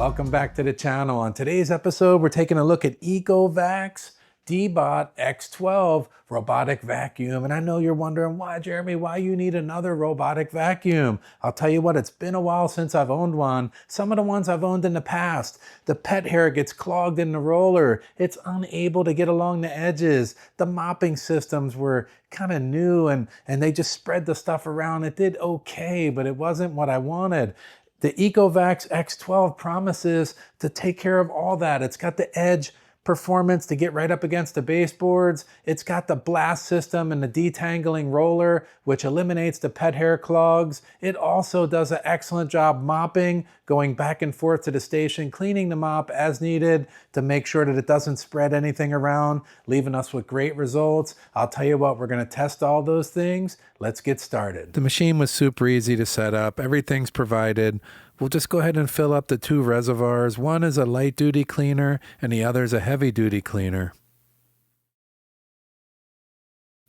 Welcome back to the channel. On today's episode, we're taking a look at Ecovacs Deebot X12 robotic vacuum. And I know you're wondering, why, Jeremy, why you need another robotic vacuum? I'll tell you what, it's been a while since I've owned one. Some of the ones I've owned in the past, the pet hair gets clogged in the roller. It's unable to get along the edges. The mopping systems were kind of new and they just spread the stuff around. It did okay, but it wasn't what I wanted. The Ecovacs X12 promises to take care of all that. It's got the edge performance to get right up against the baseboards. It's got the blast system and the detangling roller, which eliminates the pet hair clogs. It also does an excellent job mopping, going back and forth to the station, cleaning the mop as needed to make sure that it doesn't spread anything around, leaving us with great results. I'll tell you what, we're gonna test all those things. Let's get started. The machine was super easy to set up. Everything's provided. We'll just go ahead and fill up the two reservoirs. One is a light duty cleaner and the other is a heavy duty cleaner.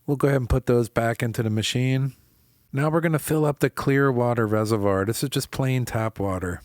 We'll go ahead and put those back into the machine. Now we're going to fill up the clear water reservoir. This is just plain tap water.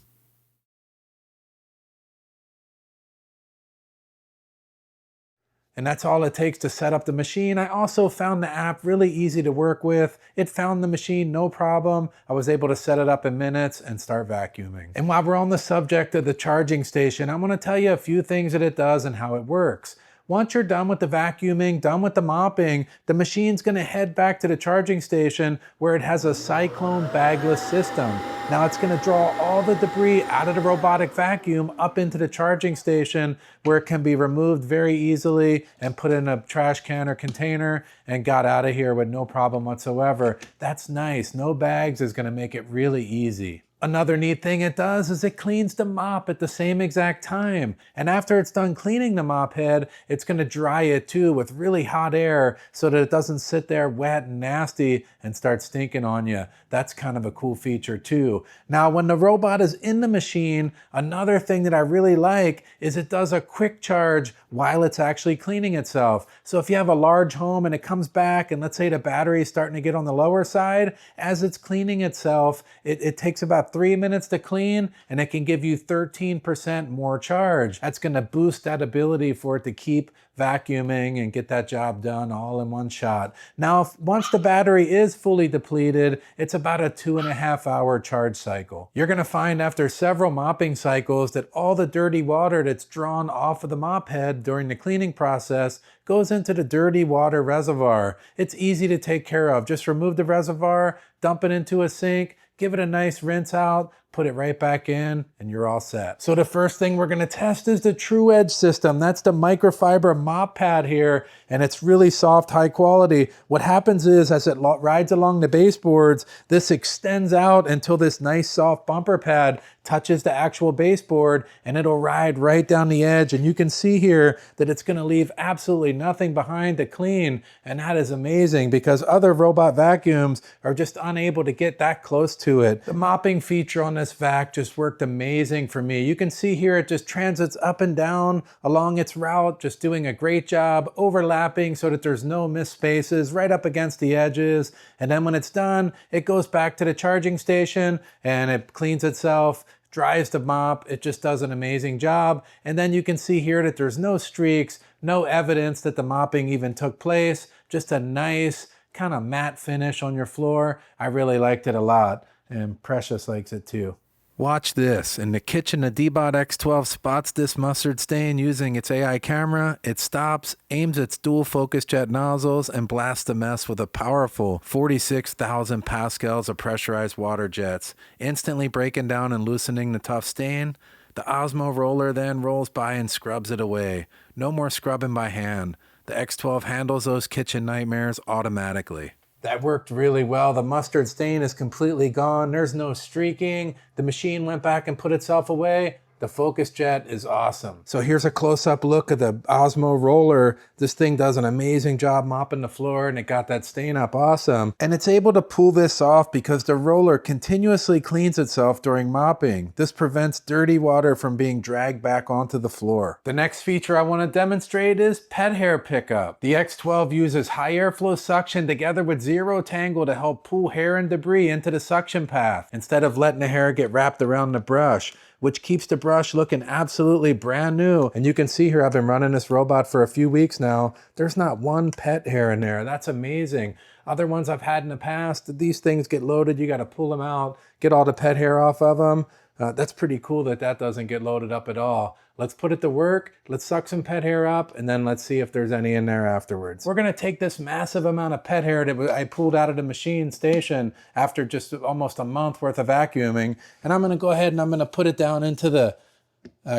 And that's all it takes to set up the machine. I also found the app really easy to work with. It found the machine, no problem. I was able to set it up in minutes and start vacuuming. And while we're on the subject of the charging station, I'm gonna tell you a few things that it does and how it works. Once you're done with the vacuuming, done with the mopping, the machine's gonna head back to the charging station where it has a Cyclone Bagless system. Now it's gonna draw all the debris out of the robotic vacuum up into the charging station where it can be removed very easily and put in a trash can or container and got out of here with no problem whatsoever. That's nice. No bags is gonna make it really easy. Another neat thing it does is it cleans the mop at the same exact time. And after it's done cleaning the mop head, it's gonna dry it too with really hot air so that it doesn't sit there wet and nasty and start stinking on you. That's kind of a cool feature too. Now, when the robot is in the machine, another thing that I really like is it does a quick charge while it's actually cleaning itself. So if you have a large home and it comes back and let's say the battery is starting to get on the lower side, as it's cleaning itself, it takes about 3 minutes to clean and it can give you 13% more charge. That's gonna boost that ability for it to keep vacuuming and get that job done all in one shot. Now, once the battery is fully depleted, it's about a 2.5 hour charge cycle. You're gonna find after several mopping cycles that all the dirty water that's drawn off of the mop head during the cleaning process goes into the dirty water reservoir. It's easy to take care of. Just remove the reservoir, dump it into a sink, give it a nice rinse out, put it right back in, and you're all set. So the first thing we're gonna test is the True Edge system. That's the microfiber mop pad here, and it's really soft, high quality. What happens is, as it rides along the baseboards, this extends out until this nice soft bumper pad touches the actual baseboard, and it'll ride right down the edge. And you can see here that it's gonna leave absolutely nothing behind to clean, and that is amazing because other robot vacuums are just unable to get that close to it. The mopping feature on this vac just worked amazing for me. You can see here it just transits up and down along its route, just doing a great job overlapping so that there's no missed spaces right up against the edges. And then when it's done, it goes back to the charging station and it cleans itself, dries the mop. It just does an amazing job. And then you can see here that there's no streaks, no evidence that the mopping even took place, just a nice kind of matte finish on your floor. I really liked it a lot. And Precious likes it too. Watch this. In the kitchen, the Deebot X12 spots this mustard stain using its AI camera. It stops, aims its dual FocusJet nozzles, and blasts the mess with a powerful 46,000 pascals of pressurized water jets, instantly breaking down and loosening the tough stain. The OZMO Roller then rolls by and scrubs it away. No more scrubbing by hand. The X12 handles those kitchen nightmares automatically. That worked really well. The mustard stain is completely gone. There's no streaking. The machine went back and put itself away. The FocusJet is awesome. So here's a close-up look of the OZMO Roller. This thing does an amazing job mopping the floor and it got that stain up awesome. And it's able to pull this off because the roller continuously cleans itself during mopping. This prevents dirty water from being dragged back onto the floor. The next feature I want to demonstrate is pet hair pickup. The X12 uses high airflow suction together with ZeroTangle to help pull hair and debris into the suction path instead of letting the hair get wrapped around the brush. which keeps the brush looking absolutely brand new. And you can see here, I've been running this robot for a few weeks now. There's not one pet hair in there. That's amazing. Other ones I've had in the past, these things get loaded. You got to pull them out, get all the pet hair off of them. That's pretty cool that that doesn't get loaded up at all. Let's put it to work. Let's suck some pet hair up, and then let's see if there's any in there afterwards. We're gonna take this massive amount of pet hair that I pulled out of the machine station after just almost a month worth of vacuuming, and I'm gonna go ahead and I'm gonna put it down into the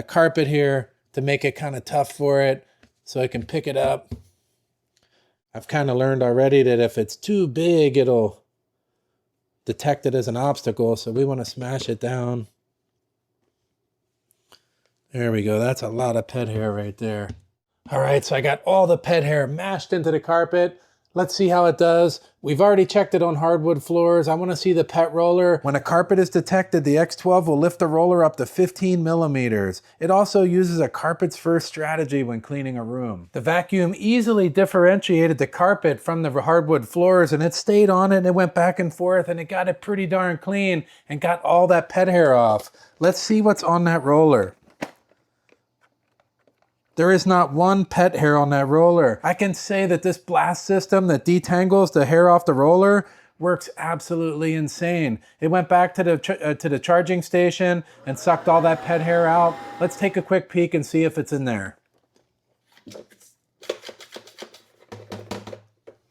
carpet here to make it kind of tough for it so I can pick it up. I've kind of learned already that if it's too big, it'll detect it as an obstacle, so we wanna smash it down. There we go. That's a lot of pet hair right there. All right, so I got all the pet hair mashed into the carpet. Let's see how it does. We've already checked it on hardwood floors. I want to see the pet roller. When a carpet is detected, the X12 will lift the roller up to 15 millimeters. It also uses a carpets first strategy when cleaning a room. The vacuum easily differentiated the carpet from the hardwood floors, and it stayed on it and it went back and forth and it got it pretty darn clean and got all that pet hair off. Let's see what's on that roller. There is not one pet hair on that roller. I can say that this blast system that detangles the hair off the roller works absolutely insane. It went back to the charging station and sucked all that pet hair out. Let's take a quick peek and see if it's in there.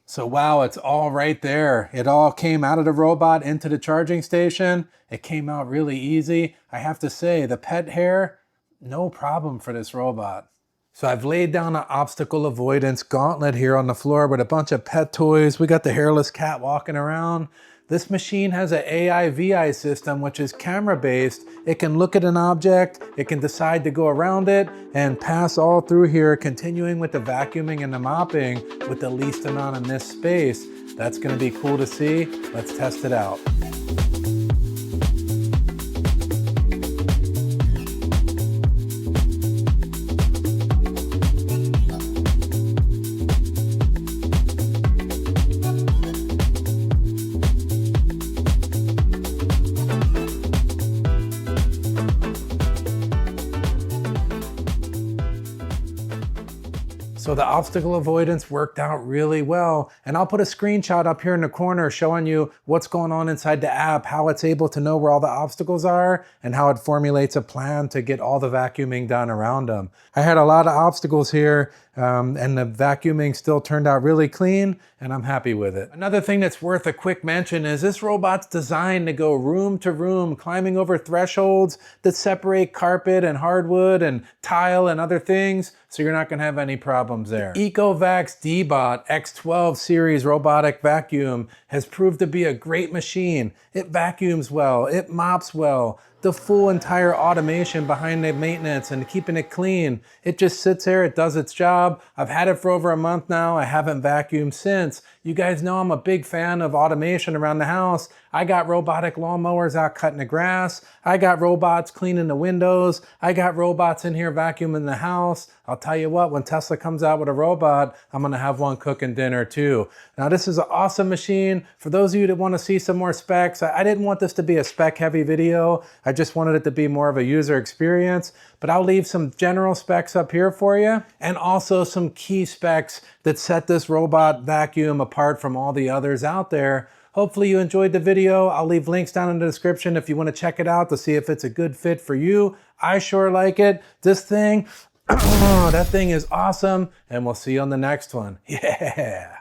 So wow, it's all right there. It all came out of the robot into the charging station. It came out really easy. I have to say, the pet hair, no problem for this robot. So I've laid down an obstacle avoidance gauntlet here on the floor with a bunch of pet toys. We got the hairless cat walking around. This machine has an AI VI system, which is camera based. It can look at an object, it can decide to go around it and pass all through here, continuing with the vacuuming and the mopping with the least amount of missed space. That's gonna be cool to see. Let's test it out. So the obstacle avoidance worked out really well. And I'll put a screenshot up here in the corner showing you what's going on inside the app, how it's able to know where all the obstacles are, and how it formulates a plan to get all the vacuuming done around them. I had a lot of obstacles here, and the vacuuming still turned out really clean, and I'm happy with it. Another thing that's worth a quick mention is this robot's designed to go room to room, climbing over thresholds that separate carpet and hardwood and tile and other things, so you're not gonna have any problems there. Ecovacs Deebot X12 series robotic vacuum has proved to be a great machine. It vacuums well, it mops well, the full entire automation behind the maintenance and keeping it clean. It just sits there, it does its job. I've had it for over a month now. I haven't vacuumed since. You guys know I'm a big fan of automation around the house. I got robotic lawnmowers out cutting the grass. I got robots cleaning the windows. I got robots in here vacuuming the house. I'll tell you what, when Tesla comes out with a robot, I'm gonna have one cooking dinner too. Now this is an awesome machine. For those of you that wanna see some more specs, I didn't want this to be a spec heavy video. I just wanted it to be more of a user experience, but I'll leave some general specs up here for you and also some key specs that set this robot vacuum apart from all the others out there. Hopefully you enjoyed the video. I'll leave links down in the description if you want to check it out to see if it's a good fit for you. I sure like it. This thing, that thing is awesome, and we'll see you on the next one. Yeah.